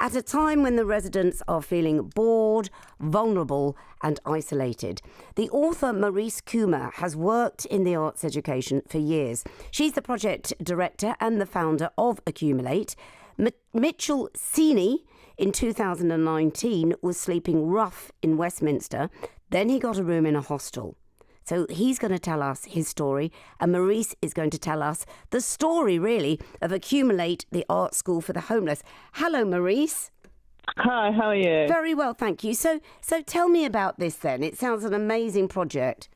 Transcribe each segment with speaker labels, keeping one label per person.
Speaker 1: at a time when the residents are feeling bored, vulnerable and isolated. The author Marice Cumber has worked in the arts education for years. She's the project director and the founder of Accumulate. Mitchel in 2019 was sleeping rough in Westminster. Then he got a room in a hostel. So he's going to tell us his story, and Marice is going to tell us the story, really, of Accumulate, the art school for the homeless. Hello, Marice.
Speaker 2: Hi, how are you?
Speaker 1: Very well, thank you. So tell me about this then. It sounds an amazing project.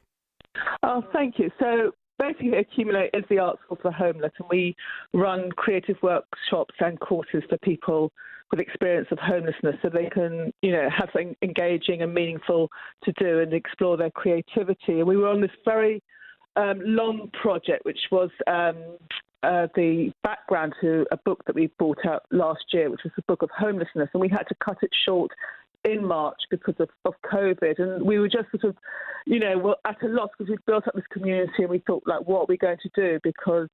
Speaker 2: Oh, thank you. So basically, Accumulate is the art school for the homeless, and we run creative workshops and courses for people with experience of homelessness, so they can, have something engaging and meaningful to do and explore their creativity. And we were on this very long project, which was the background to a book that we brought out last year, which was the Book of Homelessness, and we had to cut it short in March because of COVID, and we were just sort of, at a loss because we'd built up this community, and we thought, like, what are we going to do? Because,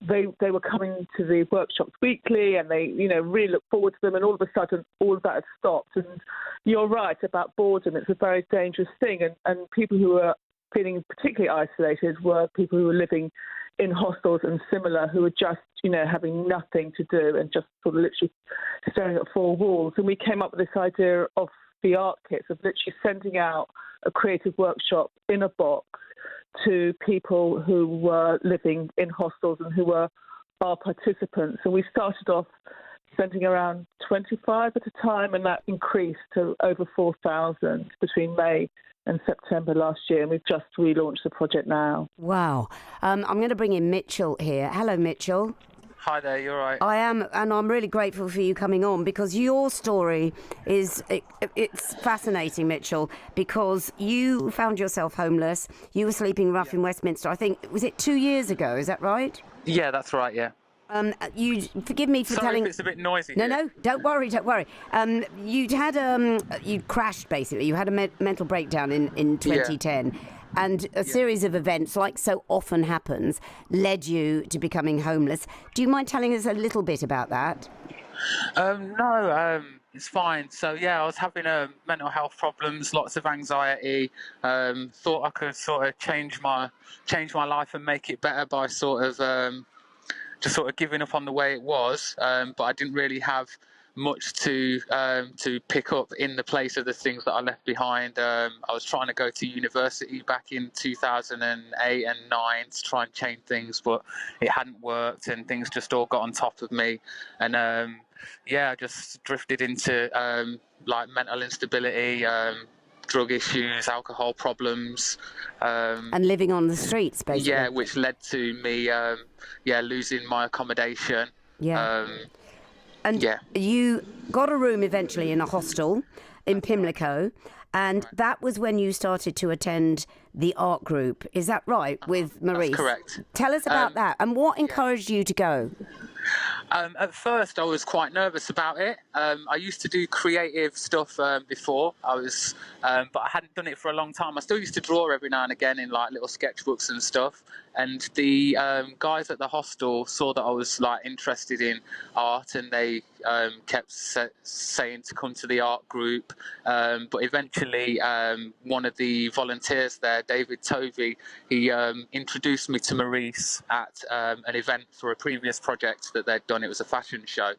Speaker 2: they were coming to the workshops weekly, and they, really looked forward to them, and all of a sudden, all of that had stopped. And you're right about boredom; it's a very dangerous thing, and people who were feeling particularly isolated were people who were living in hostels and similar, who were just, having nothing to do and just sort of literally staring at four walls. And we came up with this idea of the art kits, of literally sending out a creative workshop in a box to people who were living in hostels and who were our participants. And we started off sending around 25 at a time, and that increased to over 4,000 between May and September last year, and we've just relaunched the project now.
Speaker 1: Wow. I'm going to bring in Mitchel here. Hello, Mitchel.
Speaker 3: Hi there, you're right.
Speaker 1: I am, and I'm really grateful for you coming on, because your story it's fascinating, Mitchel, because you found yourself homeless. You were sleeping rough in Westminster. I think, was it 2 years ago? Is that right?
Speaker 3: Yeah, that's right, yeah.
Speaker 1: You forgive me for
Speaker 3: Sorry
Speaker 1: telling.
Speaker 3: if it's a bit noisy.
Speaker 1: No, don't worry. You'd crashed basically. You had a mental breakdown in 2010, and a series of events, like so often happens, led you to becoming homeless. Do you mind telling us a little bit about that?
Speaker 3: No, it's fine. So yeah, I was having mental health problems, lots of anxiety. Thought I could sort of change my life and make it better by just sort of giving up on the way it was, but I didn't really have much to pick up in the place of the things that I left behind. I was trying to go to university back in 2008 and 9 to try and change things, but it hadn't worked, and things just all got on top of me. And I just drifted into like mental instability, drug issues, alcohol problems,
Speaker 1: and living on the streets, basically.
Speaker 3: Yeah, which led to me, losing my accommodation.
Speaker 1: You got a room eventually in a hostel in Pimlico, and that was when you started to attend the art group. Is that right, with Marice?
Speaker 3: That's correct.
Speaker 1: Tell us about that, and what encouraged you to go?
Speaker 3: At first, I was quite nervous about it. I used to do creative stuff before. But I hadn't done it for a long time. I still used to draw every now and again in like little sketchbooks and stuff. And the guys at the hostel saw that I was like interested in art, and they kept saying to come to the art group. But eventually, one of the volunteers there, David Tovey, he introduced me to Marice at an event for a previous project that they'd done. It was a fashion show,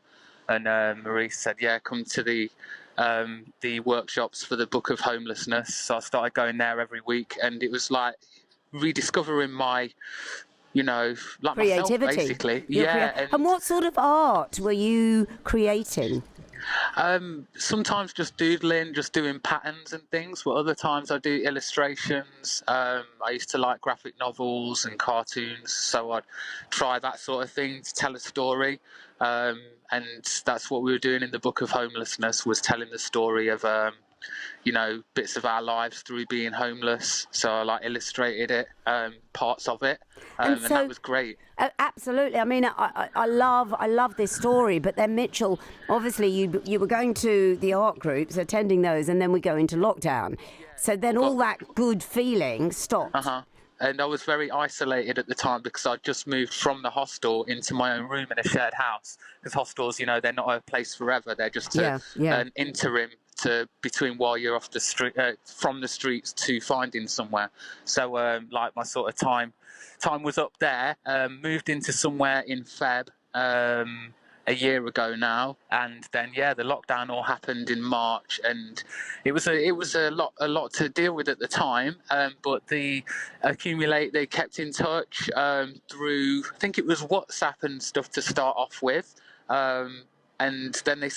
Speaker 3: and Marice said, "Yeah, come to the workshops for the Book of Homelessness." So I started going there every week, and it was like rediscovering my, like
Speaker 1: creativity,
Speaker 3: myself, basically.
Speaker 1: And what sort of art were you creating?
Speaker 3: Sometimes just doodling, just doing patterns and things, but other times I do illustrations. I used to like graphic novels and cartoons, so I'd try that sort of thing to tell a story. And that's what we were doing in the Book of Homelessness, was telling the story of bits of our lives through being homeless. So I illustrated it, parts of it, and that was great.
Speaker 1: Absolutely. I mean, I love this story. But then, Mitchel, obviously you were going to the art groups, attending those, and then we go into lockdown. So then all that good feeling stopped.
Speaker 3: and I was very isolated at the time because I'd just moved from the hostel into my own room in a shared house. Because hostels, they're not a place forever; they're just an interim to between while you're off the street, from the streets to finding somewhere. So, like my sort of time was up there. Moved into somewhere in Feb. A year ago now, and then the lockdown all happened in March, and it was a lot to deal with at the time. But the Accumulate, they kept in touch through, I think it was WhatsApp and stuff to start off with. And then they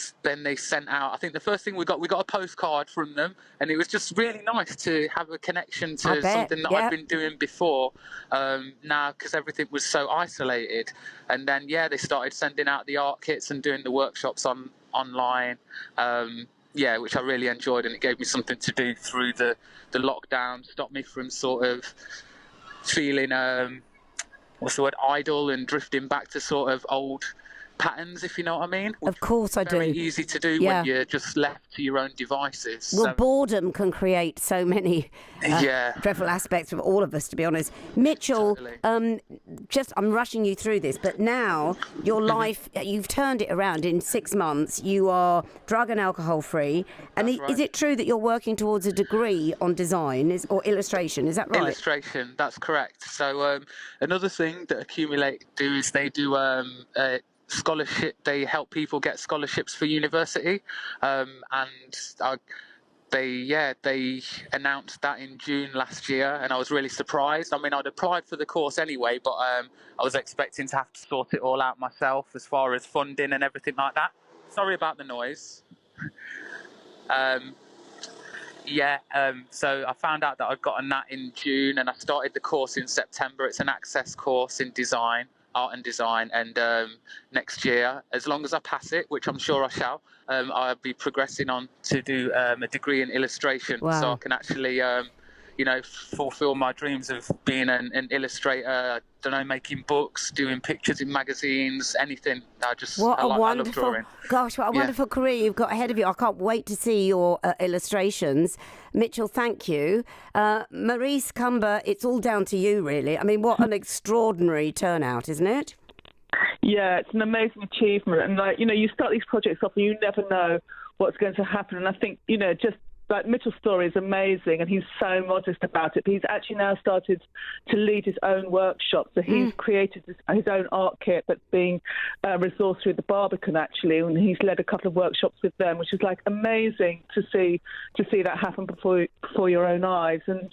Speaker 3: sent out, I think the first thing we got a postcard from them, and it was just really nice to have a connection to something that I'd been doing before, now, because everything was so isolated. And then they started sending out the art kits and doing the workshops online, which I really enjoyed, and it gave me something to do through the lockdown, stopped me from sort of feeling idle and drifting back to sort of old patterns, if you know what I mean.
Speaker 1: Of course I do.
Speaker 3: Very easy to do when you're just left to your own devices.
Speaker 1: Well, boredom can create so many dreadful aspects of all of us, to be honest. Mitchel,
Speaker 3: Totally.
Speaker 1: I'm rushing you through this, but now your life, you've turned it around in 6 months. You are drug and alcohol free. And is it true that you're working towards a degree on design or illustration? Is that right?
Speaker 3: Illustration, that's correct. So another thing that Accumulate do is they do scholarship. They help people get scholarships for university, and they announced that in June last year, and I was really surprised. I mean, I'd applied for the course anyway, but I was expecting to have to sort it all out myself as far as funding and everything like that. Sorry about the noise. So I found out that I'd gotten that in June, and I started the course in September. It's an access course in art and design, and next year, as long as I pass it, which I'm sure I shall, I'll be progressing on to do a degree in illustration.
Speaker 1: Wow.
Speaker 3: So I can actually fulfill my dreams of being an illustrator. I don't know, making books, doing pictures in magazines, anything. I love drawing.
Speaker 1: Gosh, what a wonderful career you've got ahead of you. I can't wait to see your illustrations. Mitchel, thank you. Marice Cumber, it's all down to you, really. I mean, what an extraordinary turnout, isn't it?
Speaker 2: Yeah, it's an amazing achievement. And, you start these projects off and you never know what's going to happen. And I think, just like Mitchell's story is amazing, and he's so modest about it. But he's actually now started to lead his own workshop. So he's created his own art kit that's being resourced through the Barbican, actually, and he's led a couple of workshops with them, which is like amazing to see that happen before your own eyes. And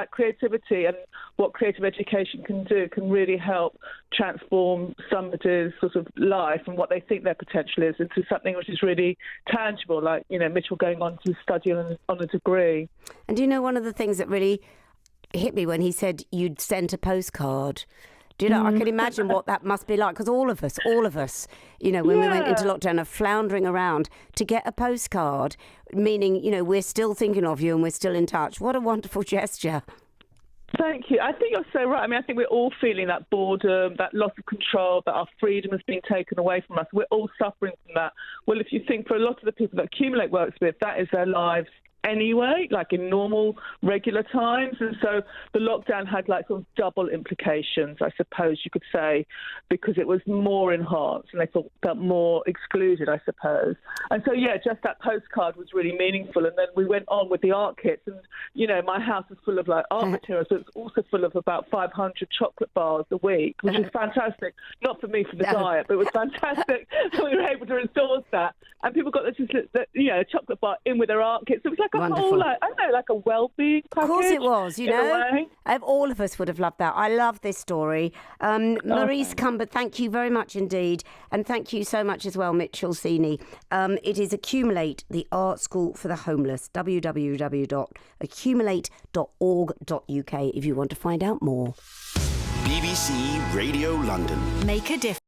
Speaker 2: creativity and what creative education can do can really help transform somebody's sort of life and what they think their potential is into something which is really tangible, like Mitchel going on to study on a degree.
Speaker 1: And do you know one of the things that really hit me when he said you'd sent a postcard? Do you know, I can imagine what that must be like, because all of us, when we went into lockdown, are floundering around to get a postcard, meaning, we're still thinking of you and we're still in touch. What a wonderful gesture.
Speaker 2: Thank you. I think you're so right. I mean, I think we're all feeling that boredom, that loss of control, that our freedom has been taken away from us. We're all suffering from that. Well, if you think for a lot of the people that Accumulate works with, that is their lives anyway, like in normal, regular times. And so the lockdown had like sort of double implications, I suppose you could say, because it was more enhanced and they felt more excluded, I suppose. And so, just that postcard was really meaningful. And then we went on with the art kits, and, my house is full of like art materials, but it's also full of about 500 chocolate bars a week, which is fantastic. Not for me for the diet, but it was fantastic that we were able to resource that. And people got a chocolate bar in with their art kits. So it was like a
Speaker 1: wonderful.
Speaker 2: whole, like a well-being package.
Speaker 1: Of course it was, all of us would have loved that. I love this story. Marice Cumber, thank you very much indeed. And thank you so much as well, Mitchel Sini. It is Accumulate, the art school for the homeless, www.accumulate.org.uk if you want to find out more.
Speaker 4: BBC Radio London.
Speaker 5: Make a difference.